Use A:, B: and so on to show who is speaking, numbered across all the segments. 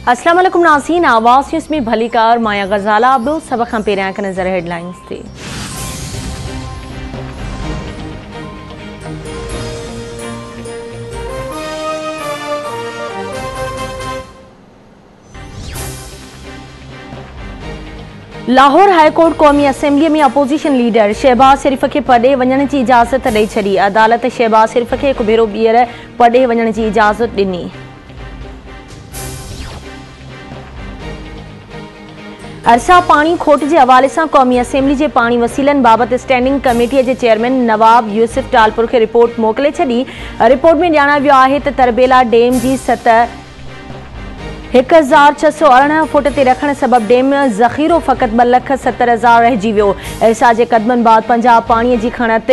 A: अस्सलाम वालेकुम नाज़रीन, आवाज़ न्यूज़ में भली कार माया गज़ाला अब्दुल सब खां पहिरियां हिकु नज़र हेडलाइंस ते। लाहौर हाईकोर्ट क़ौमी असेंबली में अपोजिशन लीडर शहबाज शरीफ़ के पॾे वञण जी इजाज़त ॾेई छॾी। अदालत शहबाज शरीफ़ के हिकु भेरो ॿीहर पॾे वञण जी इजाज़त ॾिनी। अरसा पानी खोट के हवाले से क़ौमी असेंबली के पानी वसीलन बाबत स्टैंडिंग कमेटी के चेयरमैन नवाब यूसुफ टालपुर के रिपोर्ट मोकले छी। रिपोर्ट में ॼाणा वियो है तो तरबेला डैम की सतह 1618 फुट ते रखण सबब डैम ज़ख़ीरो फ़क़त 2,70,000 रहिजी वियो। अरसा के कदमन बाद पंजाब पानी की खणत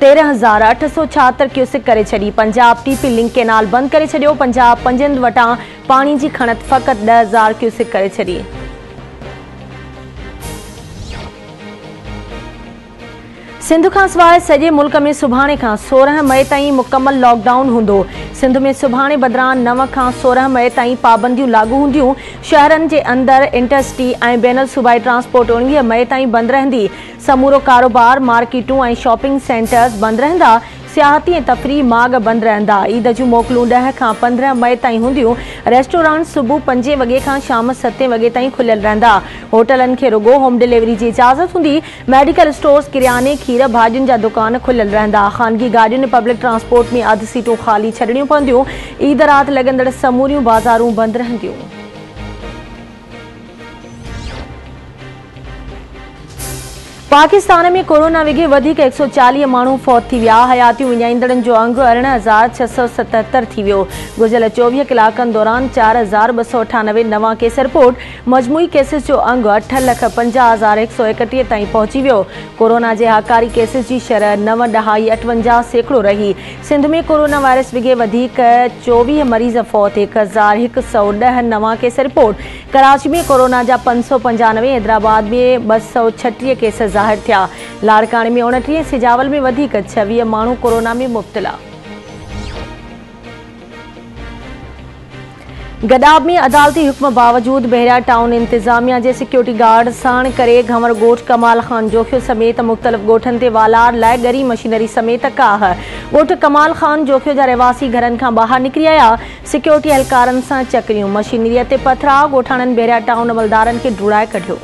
A: 13,876 क्यूसिक करे छड़ी। पंजाब टीपी लिंक केनाल बंद करे छड़ियो। पंजाब पंजन वटा पानी की खणत फ़क़त 10,000 क्यूसिक करे छड़ी। सिंध का सवाइ सॼे मुल्क में सुभाणे खां 16 मई ताईं मुकम्मल लॉकडाउन हूंदो। सिंध में सुभाणे बदिरां 9 खां 16 मई ताईं पाबंदियूं लागू हूंदियूं। शहरनि जे अंदरि इंटरसिटी ऐं बैनल सूबाई ट्रांसपोर्ट 19 मई ताईं बंदि रहंदी। समूरो कारोबार, मार्केटूं ऐं शॉपिंग सेंटर्स बंदि रहंदा। सियाहती ऐं तफ़रीह माग बंदि रहंदा। ईद जूं मोकलूं 10 खां 15 मई ताईं हूंदियूं। रेस्टोरेंट सुबुह 5 वॻे खां शाम 7 वॻे ताईं खुलियल रहंदा। होटलनि खे रुगो होम डिलीवरी की इजाज़त हूंदी। मेडिकल स्टोर्स, किरियाने, खीर, भाॼियुनि जा दुकान खुलियल रहंदा। ख़ानगी गाॾियुनि पब्लिक ट्रांसपोर्ट में अधु सीटूं ख़ाली छॾणियूं पवंदियूं। ईद राति लॻंदड़ समूरियूं बाज़ारूं बंदि रहंदियूं। पाकिस्तान में कोरोना विघे वधीक 140 माण्हू फौत थी विया। हयातियूं विञाईंदड़नि जो अंग 18,677 थी वियो। गुज़िरियल 24 कलाकनि दौरान 4,298 नवां केस रिपोर्ट। मजमूई केसिस जो अंग 8,50,131 ताईं पहुची वियो। कोरोना जे हाकारी केसिस की शरह 9.58% रही। सिंध में कोरोना वायरस विघे वधीक 24 मरीज़ फौत, 1,110 नवां केस रिपोर्ट। कराची में कोरोना जा 595, हैदराबाद में 236 केस ज़ाहिर थिया। लाड़काने में 29, सिजावल में वधीक 26 माण्हू कोरोना में मुब्तला। गडाब में अदालती हुक्म बावजूद बहरिया टाउन इंतजामिया के सिक्योरिटी गार्ड साण करे घंवर गोठ कमाल खान जोखियो समेत मुख्तलिफ गोठन ते वालार लाइ गरी मशीनरी समेत काह। गोठ कमाल खान जोखियो जा रहवासी घरन खां बाहर निकरी आया। सिक्योरिटी एहलकारन सां चकरियूं, मशीनरी ते पथराव। गोठाणन बहरिया टाउन अमलदारन के ढुड़ाए कढियो।